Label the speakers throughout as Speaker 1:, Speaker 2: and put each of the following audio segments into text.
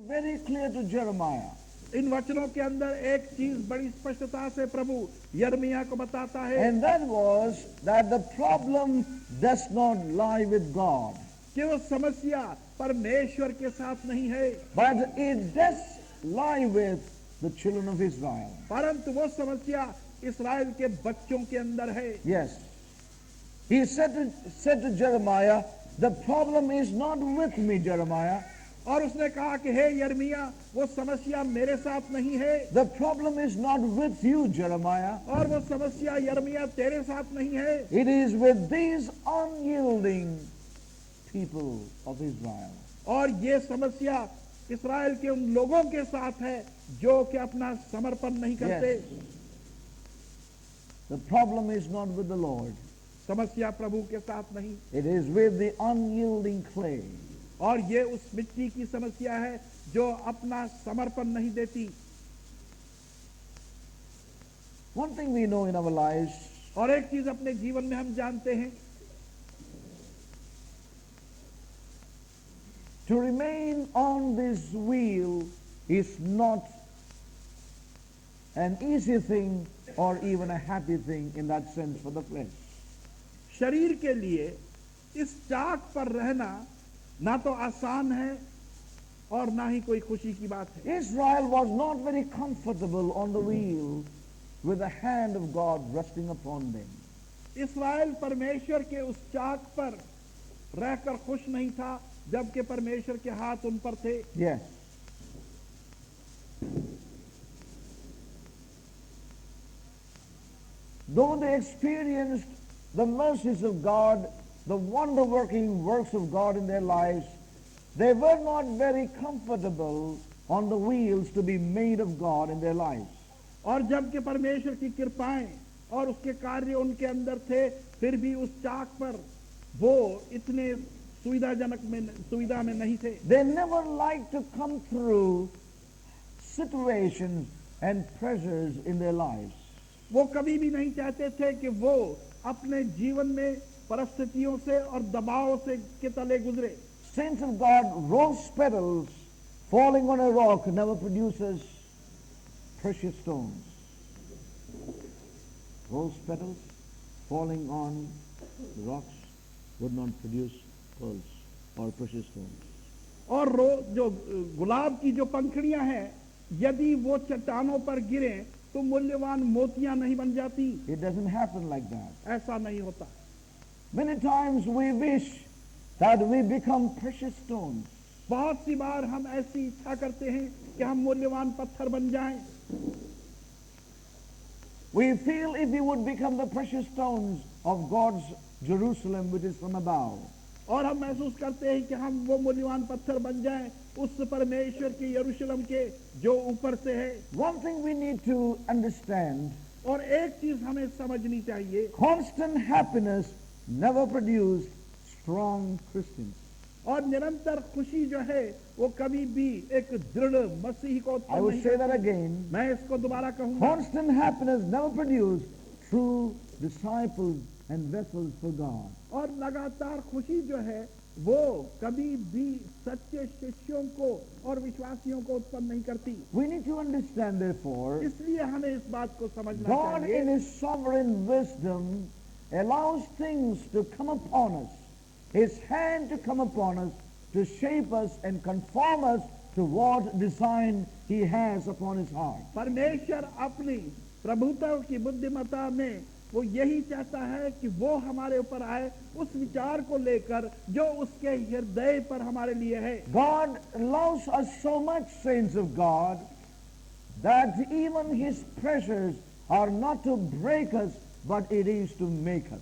Speaker 1: very clear to Jeremiah.
Speaker 2: इन वचनों के अंदर एक चीज बड़ी स्पष्टता से प्रभु यिर्मयाह को बताता है
Speaker 1: And that was that the problem does not lie with God,
Speaker 2: कि वो समस्या परमेश्वर के साथ नहीं है,
Speaker 1: but it does lie with the children of Israel.
Speaker 2: परंतु वो समस्या इस्राएल के बच्चों के अंदर है।
Speaker 1: Yes. He said to Jeremiah, the problem is not with me, Jeremiah.
Speaker 2: और उसने कहा कि हे यिर्मयाह, वो समस्या मेरे साथ नहीं है,
Speaker 1: The problem is not with you, Jeremiah.
Speaker 2: और वो समस्या यिर्मयाह तेरे साथ नहीं है,
Speaker 1: It is with these unyielding people of Israel.
Speaker 2: और ये समस्या इस्राएल के उन लोगों के साथ है जो कि अपना समर्पण नहीं करते।
Speaker 1: Yes. The problem is not with the Lord.
Speaker 2: समस्या प्रभु के साथ नहीं,
Speaker 1: It is with the unyielding clay.
Speaker 2: और ये उस मिट्टी की समस्या है जो अपना समर्पण नहीं देती।
Speaker 1: One thing we know in our lives,
Speaker 2: और एक चीज अपने जीवन में हम जानते हैं,
Speaker 1: to remain on this wheel is not an easy thing or even a happy thing in that sense for the flesh.
Speaker 2: शरीर के लिए इस चाक पर रहना ना तो आसान है और ना ही कोई खुशी की बात है।
Speaker 1: Israel was not very comfortable on the wheel with the hand of God resting upon them.
Speaker 2: इस्राएल परमेश्वर के उस चाक पर रहकर खुश नहीं था जबकि परमेश्वर के हाथ उन पर थे।
Speaker 1: Yes. Though they experienced the mercies of God, the wonder-working works of God in their lives, they were not very comfortable on the wheels to be made of God in their lives.
Speaker 2: और जबकि परमेश्वर की कृपाएं और उसके कार्य उनके अंदर थे, फिर भी उस चाक पर वो इतने सुविधा में नहीं थे।
Speaker 1: They never liked to come through situations and pressures in their lives.
Speaker 2: वो कभी भी नहीं चाहते थे कि वो अपने जीवन में परिस्थितियों से और दबाव से के तले गुजरे।
Speaker 1: Saints of God, rose petals falling on a rock never produces precious stones. Rose petals falling on the rocks would not produce pearls or precious stones.
Speaker 2: और जो गुलाब की जो पंखड़ियां हैं, यदि वो चट्टानों पर गिरे तो मूल्यवान मोतियां नहीं बन जाती।
Speaker 1: It doesn't happen like that.
Speaker 2: ऐसा नहीं होता।
Speaker 1: Many times we wish that we become precious stones.
Speaker 2: बहुत सी बार हम ऐसी इच्छा करते हैं कि हम मूल्यवान पत्थर बन जाएं।
Speaker 1: We feel if we would become the precious stones of God's Jerusalem which is from above.
Speaker 2: और हम महसूस करते हैं कि हम वो मूल्यवान पत्थर बन जाएं उस परमेश्वर के यरूशलेम के जो ऊपर से है।
Speaker 1: One thing we need to understand,
Speaker 2: और एक चीज हमें समझनी चाहिए,
Speaker 1: constant happiness never produced strong Christians.
Speaker 2: और निरंतर खुशी जो है वो कभी भी एक दृढ़ मसीह को
Speaker 1: I
Speaker 2: उत्पन्न
Speaker 1: will
Speaker 2: नहीं
Speaker 1: say that
Speaker 2: करती।
Speaker 1: again.
Speaker 2: मैं इसको दोबारा कहूंगा,
Speaker 1: Constant happiness never produced true disciples and vessels for God.
Speaker 2: और लगातार खुशी जो है वो कभी भी सच्चे शिष्यों को और विश्वासियों को उत्पन्न नहीं करती।
Speaker 1: We need to understand, therefore,
Speaker 2: इसलिए हमें इस बात को समझना
Speaker 1: God
Speaker 2: चाहिए,
Speaker 1: in His sovereign wisdom allows things to come upon us, His hand to come upon us, to shape us and conform us to what design He has upon His heart.
Speaker 2: परमेश्वर अपनी प्रभुता की बुद्धिमत्ता में वो यही चाहता है कि वो हमारे ऊपर आए उस विचार को लेकर जो उसके हृदय पर हमारे लिए है।
Speaker 1: God loves us so much, saints of God, that even His pressures are not to break us, but it is to make us.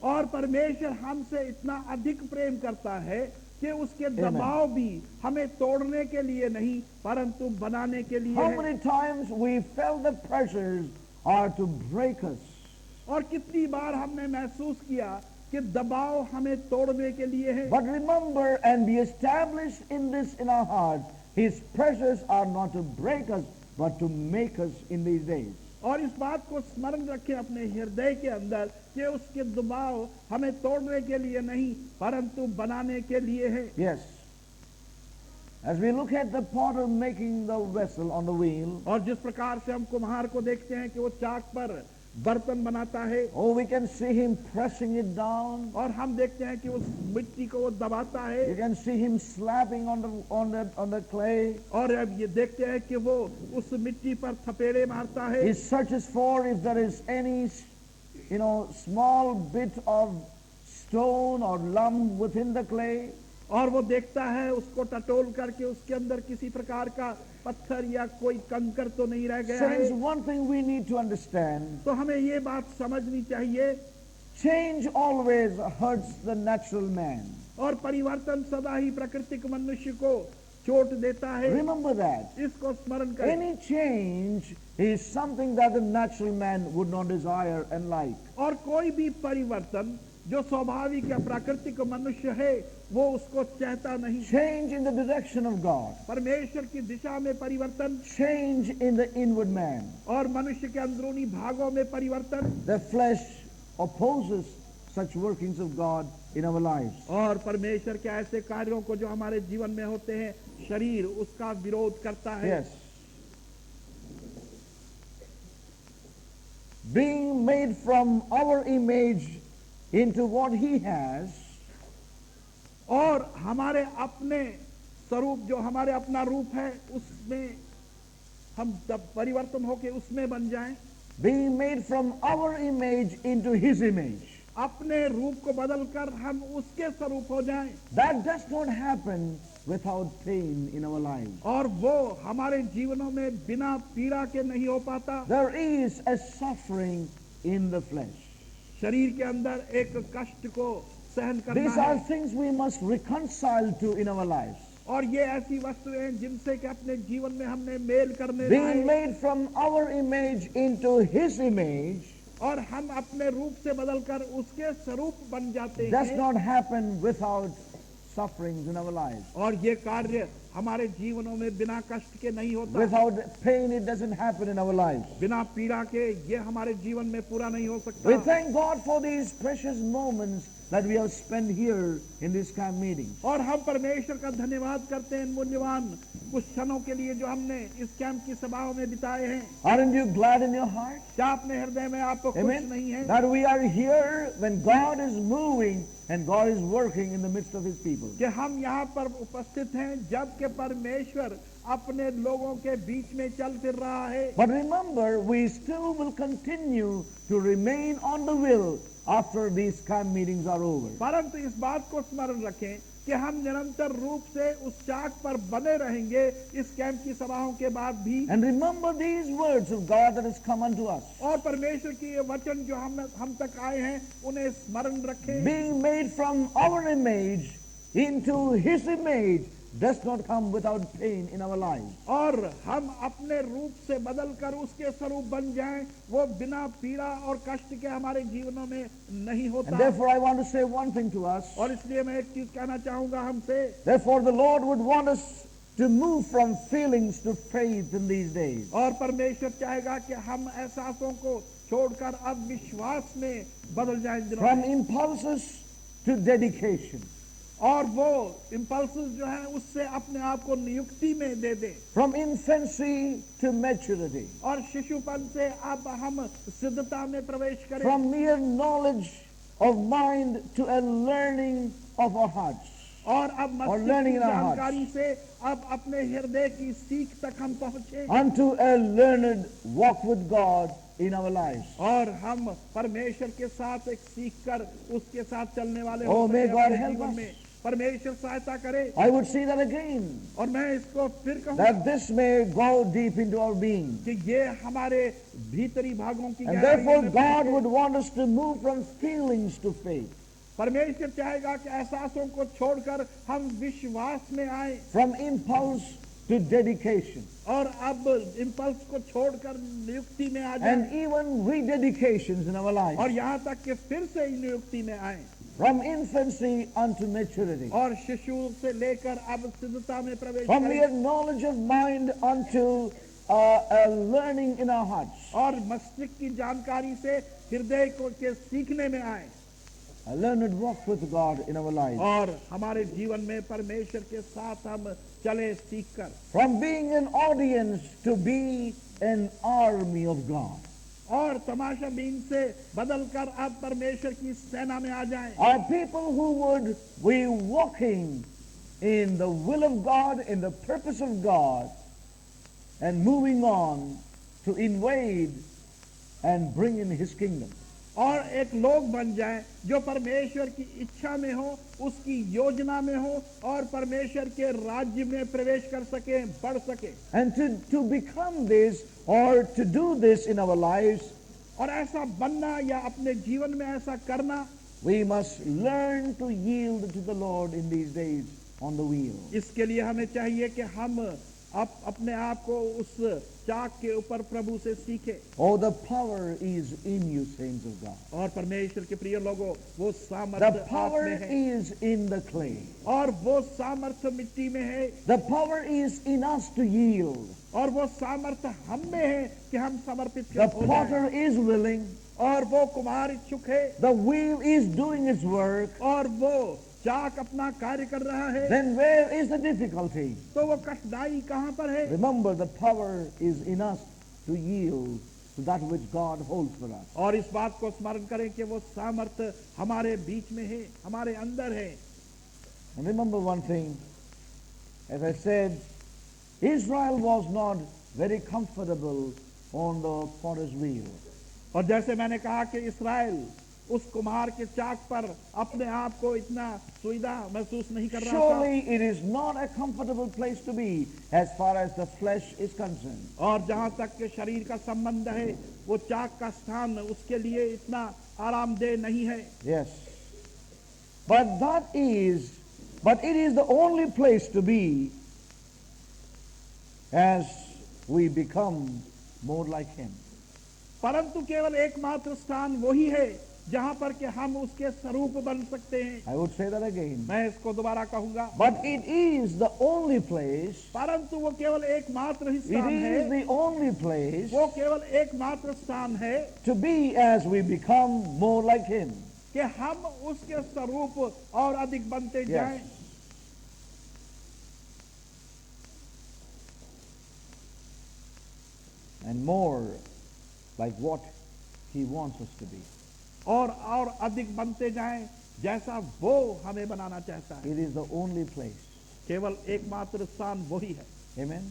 Speaker 2: और परमेश्वर हमसे इतना अधिक प्रेम करता है कि उसके दबाव भी हमें तोड़ने के लिए नहीं परंतु बनाने के लिए
Speaker 1: How
Speaker 2: है।
Speaker 1: many times we felt the pressures are to break us.
Speaker 2: और कितनी बार हमने महसूस किया कि दबाव हमें तोड़ने के लिए है।
Speaker 1: But remember and be established in this in our heart, His pressures are not to break us, but to make us in these days.
Speaker 2: और इस बात को स्मरण रखें अपने हृदय के अंदर कि उसके दबाव हमें तोड़ने के लिए नहीं परंतु बनाने के लिए है।
Speaker 1: Yes. As we look at the potter making the vessel on the wheel,
Speaker 2: और जिस प्रकार से हम कुम्हार को देखते हैं कि वो चाक पर बर्तन बनाता है,
Speaker 1: oh, we can see him pressing it down.
Speaker 2: और हम देखते हैं कि उस मिट्टी को वो दबाता है,
Speaker 1: You can see him slapping on the clay.
Speaker 2: और अब ये देखते हैं कि वो उस मिट्टी पर थपेड़े मारता है।
Speaker 1: He searches for if there is any, small bit of stone or lump within the clay.
Speaker 2: और वो देखता है उसको टटोल करके उसके अंदर किसी प्रकार का पत्थर या कोई कंकर तो नहीं रह गया
Speaker 1: Friends,
Speaker 2: है।
Speaker 1: one thing we need to understand,
Speaker 2: तो हमें ये बात समझनी चाहिए,
Speaker 1: change always hurts the natural man.
Speaker 2: और परिवर्तन सदा ही प्राकृतिक मनुष्य को चोट देता है।
Speaker 1: Remember that.
Speaker 2: इसको स्मरण करें।
Speaker 1: Any change is something that the natural man would not desire and like.
Speaker 2: और कोई भी परिवर्तन जो स्वाभाविक या प्राकृतिक मनुष्य है वो उसको चाहता नहीं।
Speaker 1: Change in the direction of God.
Speaker 2: परमेश्वर की दिशा में परिवर्तन,
Speaker 1: Change in the inward man.
Speaker 2: और मनुष्य के अंदरूनी भागों में परिवर्तन,
Speaker 1: The flesh opposes such workings of God in our lives.
Speaker 2: और परमेश्वर के ऐसे कार्यों को जो हमारे जीवन में होते हैं शरीर उसका विरोध करता है।
Speaker 1: Yes. Being made from our image into what he has,
Speaker 2: और हमारे अपने स्वरूप जो हमारे अपना रूप है उसमें हम जब परिवर्तन होके उसमें बन जाएं,
Speaker 1: being made from our image into his image.
Speaker 2: अपने रूप को बदलकर हम उसके स्वरूप हो जाएं,
Speaker 1: That does not happen without pain in our lives.
Speaker 2: और वो हमारे जीवनों में बिना पीड़ा के नहीं हो पाता।
Speaker 1: There is a suffering in the flesh.
Speaker 2: शरीर के अंदर एक कष्ट को सहन करना
Speaker 1: These are
Speaker 2: है,
Speaker 1: things we must reconcile to in our lives.
Speaker 2: और ये ऐसी वस्तुएं हैं जिनसे कि अपने जीवन में हमने मेल करने
Speaker 1: Being
Speaker 2: लाए,
Speaker 1: made from our image into his image
Speaker 2: और हम अपने रूप से बदलकर उसके स्वरूप बन जाते
Speaker 1: does
Speaker 2: हैं,
Speaker 1: not happen without sufferings in our lives.
Speaker 2: और ये कार्य हमारे जीवनों में बिना कष्ट के नहीं होता।
Speaker 1: Without pain, it doesn't happen in our lives.
Speaker 2: बिना पीड़ा के ये हमारे जीवन में पूरा नहीं हो सकता।
Speaker 1: We thank God for these precious moments that we have spent here in this camp meeting.
Speaker 2: और हम परमेश्वर का धन्यवाद करते हैं मूल्यवान कुछ क्षणों के लिए जो हमने इस कैंप की सभाओं में बिताए हैं।
Speaker 1: Aren't you glad in your heart?
Speaker 2: क्या अपने हृदय में आपको खुश
Speaker 1: Amen.
Speaker 2: नहीं है
Speaker 1: That we are here when God is moving and God is working in the midst of his people.
Speaker 2: कि हम यहाँ पर उपस्थित हैं जबकि परमेश्वर अपने लोगों के बीच में चल फिर रहा है।
Speaker 1: But remember, we still will continue to remain on the will after these camp meetings are over.
Speaker 2: परंतु इस बात को स्मरण रखें कि हम निरंतर रूप से उस चाक पर बने रहेंगे इस कैंप की सभाओं के बाद भी।
Speaker 1: And remember these words of God that has come unto us.
Speaker 2: और परमेश्वर की ये वचन जो हम तक आए हैं उन्हें स्मरण रखें।
Speaker 1: Being made from our image into his image does not come without pain in our lives.
Speaker 2: और हम अपने रूप से बदलकर उसके स्वरूप बन जाएं, वो बिना पीड़ा और कष्ट के हमारे जीवनों में नहीं
Speaker 1: And
Speaker 2: होता।
Speaker 1: therefore I want to say one thing to us.
Speaker 2: और इसलिए मैं एक चीज कहना चाहूंगा हमसे,
Speaker 1: Therefore the Lord would want us to move from feelings to faith in these days.
Speaker 2: और परमेश्वर चाहेगा कि हम एहसासों को छोड़कर अब विश्वास में बदल जाएं इन दिनों
Speaker 1: From
Speaker 2: में।
Speaker 1: impulses to dedication.
Speaker 2: और वो इम्पल्सेस जो है उससे अपने आप को नियुक्ति में दे दे।
Speaker 1: From infancy to maturity.
Speaker 2: और शिशुपन से अब हम सिद्धता में प्रवेश करें।
Speaker 1: From mere knowledge of mind to a learning of our hearts.
Speaker 2: और अब
Speaker 1: और
Speaker 2: मस्तिष्क
Speaker 1: learning
Speaker 2: की
Speaker 1: in our hearts.
Speaker 2: जानकारी से अब अपने हृदय की सीख तक हम पहुंचे
Speaker 1: Unto a learned walk with God in our lives.
Speaker 2: और हम परमेश्वर के साथ एक सीख कर उसके साथ चलने वाले
Speaker 1: Oh,
Speaker 2: हो
Speaker 1: may
Speaker 2: सके
Speaker 1: God
Speaker 2: अपने
Speaker 1: help
Speaker 2: जीवन
Speaker 1: us.
Speaker 2: में। परमेश्वर सहायता करे।
Speaker 1: I would say that again,
Speaker 2: और मैं इसको फिर कहूँ
Speaker 1: that this may go deep into our being.
Speaker 2: कि ये हमारे भीतरी भागों की
Speaker 1: And
Speaker 2: गहराइयों
Speaker 1: therefore
Speaker 2: में
Speaker 1: God
Speaker 2: पहुंचे।
Speaker 1: would want us to move from feelings to faith.
Speaker 2: परमेश्वर चाहेगा कि एहसासों को छोड़कर हम विश्वास में आए
Speaker 1: From impulse to dedication.
Speaker 2: और अब इम्पल्स को छोड़कर नियुक्ति में आ
Speaker 1: And
Speaker 2: जाए
Speaker 1: even rededications in our
Speaker 2: और
Speaker 1: lives.
Speaker 2: यहाँ तक कि फिर से नियुक्ति में आए
Speaker 1: From infancy unto maturity.
Speaker 2: और शिशु से लेकर अब सिद्धता में प्रवेश
Speaker 1: From
Speaker 2: करें
Speaker 1: mere knowledge of mind unto a learning in our hearts.
Speaker 2: और मस्तिष्क की जानकारी से हृदय को के सीखने में आए।
Speaker 1: a learned walk with God in our lives.
Speaker 2: और हमारे जीवन में परमेश्वर के साथ हम चले सीखकर,
Speaker 1: From being an audience to be an army of God.
Speaker 2: और तमाशाबीन से बदलकर अब परमेश्वर की सेना में आ जाएं।
Speaker 1: Are people who would be walking in the will of God, in the purpose of God, and moving on to invade and bring in His kingdom.
Speaker 2: और एक लोग बन जाएं जो परमेश्वर की इच्छा में हो, उसकी योजना में हो, और परमेश्वर के राज्य में प्रवेश कर सके, बढ़ सके।
Speaker 1: And to become this or to do this in our lives,
Speaker 2: और ऐसा बनना या अपने जीवन में ऐसा करना,
Speaker 1: we must learn to yield to the Lord in these days on the wheel.
Speaker 2: इसके लिए हमें चाहिए कि हम अपने आप को उस चाक के ऊपर प्रभु से सीखे।
Speaker 1: Oh, the power is in you, saints of God.
Speaker 2: और परमेश्वर के प्रिय लोगों, वो
Speaker 1: The
Speaker 2: सामर्थ्य आप
Speaker 1: power
Speaker 2: में है,
Speaker 1: is in the clay.
Speaker 2: और वो सामर्थ्य मिट्टी में है,
Speaker 1: The power is in us to yield.
Speaker 2: और वो सामर्थ्य हम में है कि हम समर्पित
Speaker 1: The
Speaker 2: हो जाएं।
Speaker 1: potter is willing.
Speaker 2: और वो कुम्हार इच्छुक है,
Speaker 1: The wheel is doing its work.
Speaker 2: और वो चाक अपना कार्य कर रहा है।
Speaker 1: Then where is the difficulty?
Speaker 2: तो वो कठिनाई कहाँ पर है?
Speaker 1: Remember, the power is in us to yield to that which God holds for us.
Speaker 2: और इस बात को स्मरण करें कि वो सामर्थ्य हमारे बीच में है, हमारे अंदर है।
Speaker 1: And remember one thing, as I said, Israel was not very comfortable on the potter's wheel.
Speaker 2: और जैसे मैंने कहा कि इस्राएल उस कुम्हार के चाक पर अपने आप को इतना सुविधा महसूस नहीं कर रहा था।
Speaker 1: Surely it is not a comfortable place to be as far as the flesh is concerned.
Speaker 2: और जहाँ तक के शरीर का संबंध है, वो चाक का स्थान उसके लिए इतना आरामदेह नहीं है।
Speaker 1: Yes. But it is the only place to be as we become more like Him.
Speaker 2: परंतु केवल एकमात्र स्थान वही है जहाँ पर कि हम उसके स्वरूप बन सकते हैं।
Speaker 1: I would say that again.
Speaker 2: मैं इसको दोबारा कहूंगा,
Speaker 1: But it is the only place,
Speaker 2: परंतु वो केवल एकमात्र ही
Speaker 1: it
Speaker 2: स्थान
Speaker 1: is
Speaker 2: है,
Speaker 1: the only place
Speaker 2: वो केवल एकमात्र स्थान है
Speaker 1: to be as we become more like Him.
Speaker 2: कि हम उसके स्वरूप और अधिक बनते जाएं।
Speaker 1: And more like what He wants us to be.
Speaker 2: और अधिक बनते जाएं जैसा वो हमें बनाना चाहता है।
Speaker 1: It is the only place.
Speaker 2: केवल एकमात्र स्थान वही है,
Speaker 1: Amen.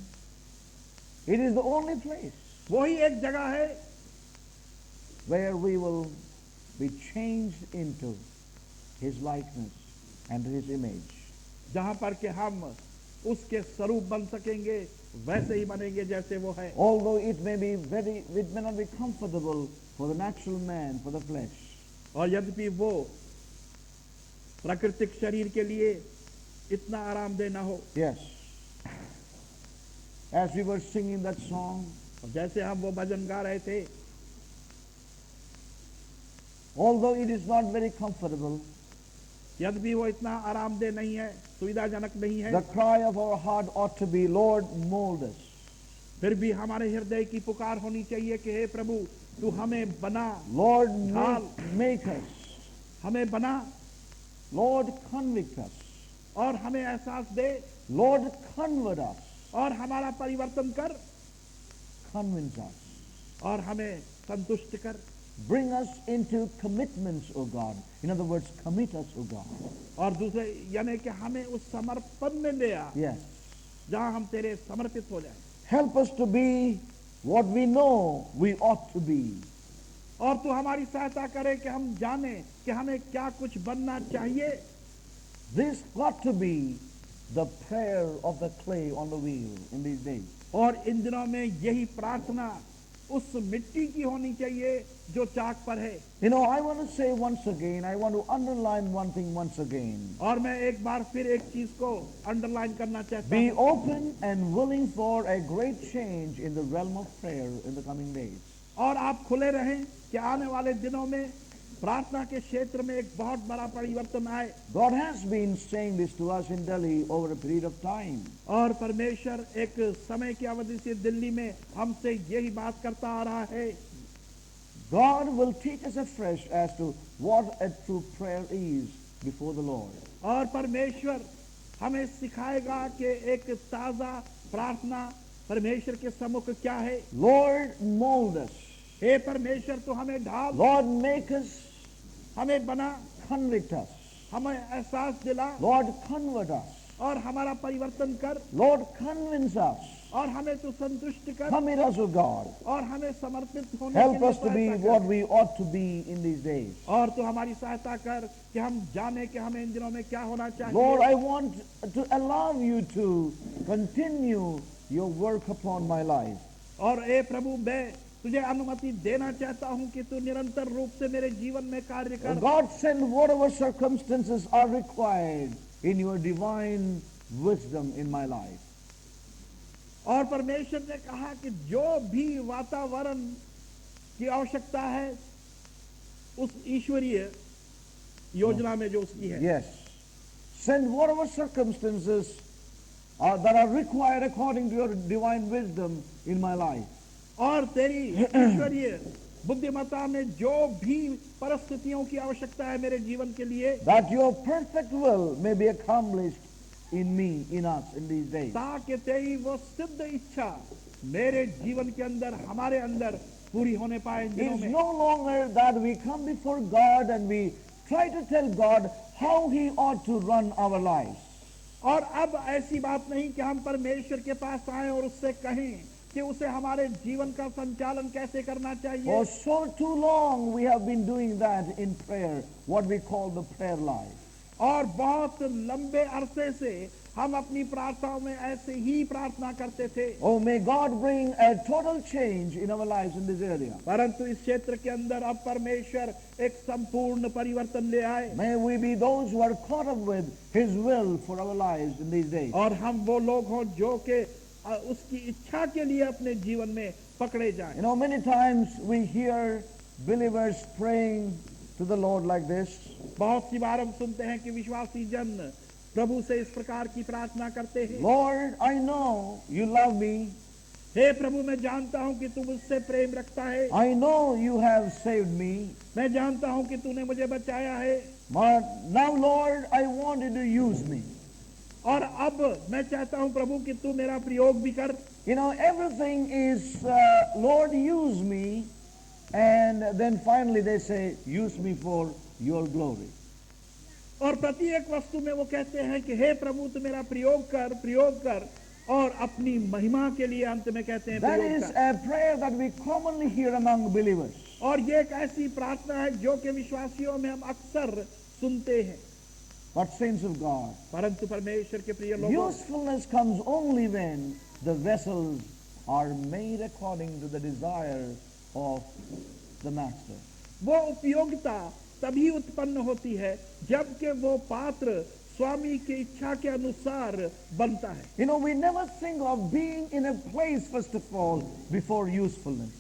Speaker 1: It is the only place
Speaker 2: वही एक जगह है
Speaker 1: where we will be changed into His likeness and His image.
Speaker 2: जहाँ पर कि हम उसके स्वरूप बन सकेंगे, वैसे ही बनेंगे जैसे वो है।
Speaker 1: Although it may not be comfortable for the natural man, for the flesh.
Speaker 2: और यद्यपि वो प्राकृतिक शरीर के लिए इतना आरामदेह न हो।
Speaker 1: Yes. As we were singing that song,
Speaker 2: और जैसे हम वो भजन गा रहे थे,
Speaker 1: although it is not very comfortable,
Speaker 2: यद्यपि वो इतना आरामदेह नहीं है, सुविधाजनक नहीं है,
Speaker 1: the cry of our heart ought to be, Lord, mold us.
Speaker 2: फिर भी हमारे हृदय की पुकार होनी चाहिए कि हे प्रभु, तू हमें बना,
Speaker 1: Lord,
Speaker 2: ढाल,
Speaker 1: make us.
Speaker 2: हमें बना,
Speaker 1: Lord, convict us.
Speaker 2: और हमें एहसास दे,
Speaker 1: Lord, convert us.
Speaker 2: और हमारा परिवर्तन कर,
Speaker 1: Convince us.
Speaker 2: और हमें संतुष्ट कर।
Speaker 1: Bring us into commitments, O God. In other words, commit us, O God.
Speaker 2: और दूसरे यानी कि हमें उस समर्पण में ले आ,
Speaker 1: Yes.
Speaker 2: जहां हम तेरे समर्पित हो जाए।
Speaker 1: Help us to be what we know we ought to be.
Speaker 2: और तू हमारी सहायता करे कि हम जाने कि हमें क्या कुछ बनना चाहिए।
Speaker 1: This got to be the prayer of the clay on the wheel in these days.
Speaker 2: और इन दिनों में यही प्रार्थना उस मिट्टी की होनी चाहिए जो चाक पर है।
Speaker 1: You know, I want to say once again, I want to underline one thing once again.
Speaker 2: और मैं एक बार फिर एक चीज को अंडरलाइन करना चाहता
Speaker 1: Be
Speaker 2: हूँ।
Speaker 1: open and willing for a great change in the realm of prayer in the coming days.
Speaker 2: और आप खुले रहें कि आने वाले दिनों में प्रार्थना के क्षेत्र में एक बहुत बड़ा परिवर्तन आए।
Speaker 1: God has been saying this to us in Delhi over a period of time.
Speaker 2: और परमेश्वर एक समय की अवधि से दिल्ली में हमसे यही बात करता आ रहा है।
Speaker 1: God will teach us afresh as to what a true prayer is before the Lord.
Speaker 2: और परमेश्वर हमें सिखाएगा कि एक ताजा प्रार्थना परमेश्वर के सम्मुख क्या है।
Speaker 1: Lord, mold us.
Speaker 2: हे परमेश्वर तो हमें ढाल,
Speaker 1: Lord, make us,
Speaker 2: हमें बना,
Speaker 1: convict us.
Speaker 2: हमें एहसास दिला
Speaker 1: Lord, convert us.
Speaker 2: और हमारा परिवर्तन कर
Speaker 1: Lord, convince us.
Speaker 2: और हमें तो संतुष्ट कर
Speaker 1: Commit us, O God.
Speaker 2: और हमें समर्पित होने
Speaker 1: Help
Speaker 2: के लिए
Speaker 1: us to be
Speaker 2: सहायता कर।
Speaker 1: what we ought to be in these days.
Speaker 2: और तो हमारी सहायता कर कि हम जाने कि हमें इन दिनों में क्या होना चाहिए।
Speaker 1: Lord, I want to allow you to continue your work upon my life.
Speaker 2: और ए प्रभु मैं तुझे अनुमति देना चाहता हूं कि तू निरंतर रूप से मेरे जीवन में कार्य कर।
Speaker 1: God, send whatever circumstances are required in your divine wisdom in my life.
Speaker 2: और परमेश्वर ने कहा कि जो भी वातावरण की आवश्यकता है उस ईश्वरीय योजना में जो उसकी है।
Speaker 1: Yes. Send whatever circumstances that are required according to your divine wisdom in my life.
Speaker 2: और तेरी ईश्वरीय बुद्धिमत्ता में जो भी परिस्थितियों की आवश्यकता है मेरे जीवन के लिए,
Speaker 1: That your perfect will may be accomplished in me, in us, in these days.
Speaker 2: ताकि तेरी वो सिद्ध इच्छा मेरे जीवन के अंदर हमारे अंदर पूरी होने पाए इन
Speaker 1: It
Speaker 2: दिनों
Speaker 1: is
Speaker 2: में।
Speaker 1: no longer that we come before God and we try to tell God how He ought to run our lives.
Speaker 2: और अब ऐसी बात नहीं कि हम परमेश्वर के पास आए और उससे कहें कि उसे हमारे जीवन का संचालन कैसे करना चाहिए।
Speaker 1: For so too long we have been doing that in prayer, what we call the prayer life.
Speaker 2: और बहुत लंबे अरसे से हम अपनी प्रार्थनाओं में ऐसे ही प्रार्थना करते थे।
Speaker 1: Oh, may God bring a total change in our lives in this area.
Speaker 2: परंतु इस क्षेत्र के अंदर अब परमेश्वर एक संपूर्ण परिवर्तन ले आए।
Speaker 1: May we be those who are caught up with His will for our lives in these days.
Speaker 2: और हम वो लोग हों जो कि उसकी इच्छा के लिए अपने जीवन में पकड़े जाएं।
Speaker 1: You know, many times we hear believers praying to the Lord like this.
Speaker 2: बहुत सी बार हम सुनते हैं कि विश्वासी जन प्रभु से इस प्रकार की प्रार्थना करते हैं।
Speaker 1: Lord, I know you love me.
Speaker 2: हे प्रभु मैं जानता हूं कि तू मुझसे प्रेम रखता है।
Speaker 1: I know you have saved me.
Speaker 2: मैं जानता हूं कि तूने मुझे बचाया है।
Speaker 1: But now, Lord, I want you to use me.
Speaker 2: और अब मैं चाहता हूं प्रभु कि तू मेरा प्रयोग भी कर।
Speaker 1: You know, everything is, Lord, use me. And then finally they say, use me for your glory.
Speaker 2: और प्रत्येक वस्तु में वो कहते हैं कि हे प्रभु तू मेरा प्रयोग कर और अपनी महिमा के लिए अंत में कहते हैं
Speaker 1: That
Speaker 2: प्रयोग
Speaker 1: is
Speaker 2: कर।
Speaker 1: a prayer that we commonly hear among believers.
Speaker 2: और ये एक ऐसी प्रार्थना है जो कि विश्वासियों में हम अक्सर सुनते हैं।
Speaker 1: But saints of God,
Speaker 2: परंतु परमेश्वर के प्रिय लोगों,
Speaker 1: usefulness comes only when the vessels are made according to the desire of the Master.
Speaker 2: वो उपयोगिता तभी उत्पन्न होती है जबकि वो पात्र स्वामी की इच्छा के अनुसार बनता है।
Speaker 1: You know, we never think of being in a place, first of all, before usefulness.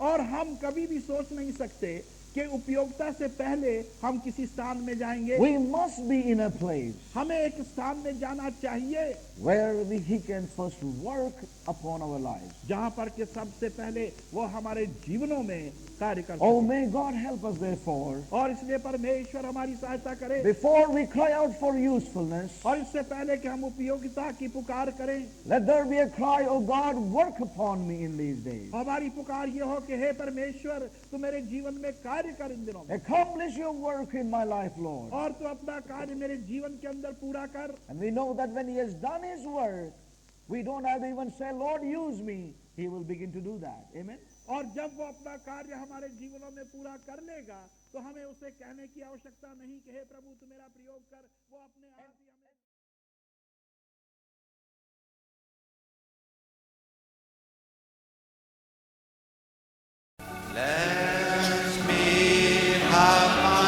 Speaker 2: और हम कभी भी सोच नहीं सकते कि उपयोगिता से पहले हम किसी स्थान में जाएंगे।
Speaker 1: We must be in a place
Speaker 2: हमें एक स्थान में जाना चाहिए
Speaker 1: where He can first work upon our lives.
Speaker 2: जहां पर कि सबसे पहले वो हमारे जीवनों में कार्य करता
Speaker 1: Oh,
Speaker 2: है।
Speaker 1: may God help us therefore.
Speaker 2: और इसलिए परमेश्वर हमारी सहायता करे।
Speaker 1: Before we cry out for usefulness,
Speaker 2: और इससे पहले कि हम उपयोगिता की पुकार करें,
Speaker 1: let there be a cry, oh God, work upon me in these days.
Speaker 2: हमारी पुकार ये हो कि हे परमेश्वर तू मेरे जीवन में कार्य कर इन दिनों में।
Speaker 1: Accomplish your work in my life, Lord.
Speaker 2: और तू अपना कार्य मेरे जीवन के अंदर पूरा कर।
Speaker 1: And we know that when He has done His work, we don't have to even say, Lord, use me. He will begin to do that. Amen.
Speaker 2: और जब वो अपना कार्य हमारे जीवनों में पूरा कर लेगा तो हमें उसे कहने की आवश्यकता नहीं कि हे प्रभु तू मेरा प्रयोग कर। वो अपने आप ही हमें
Speaker 3: Let me have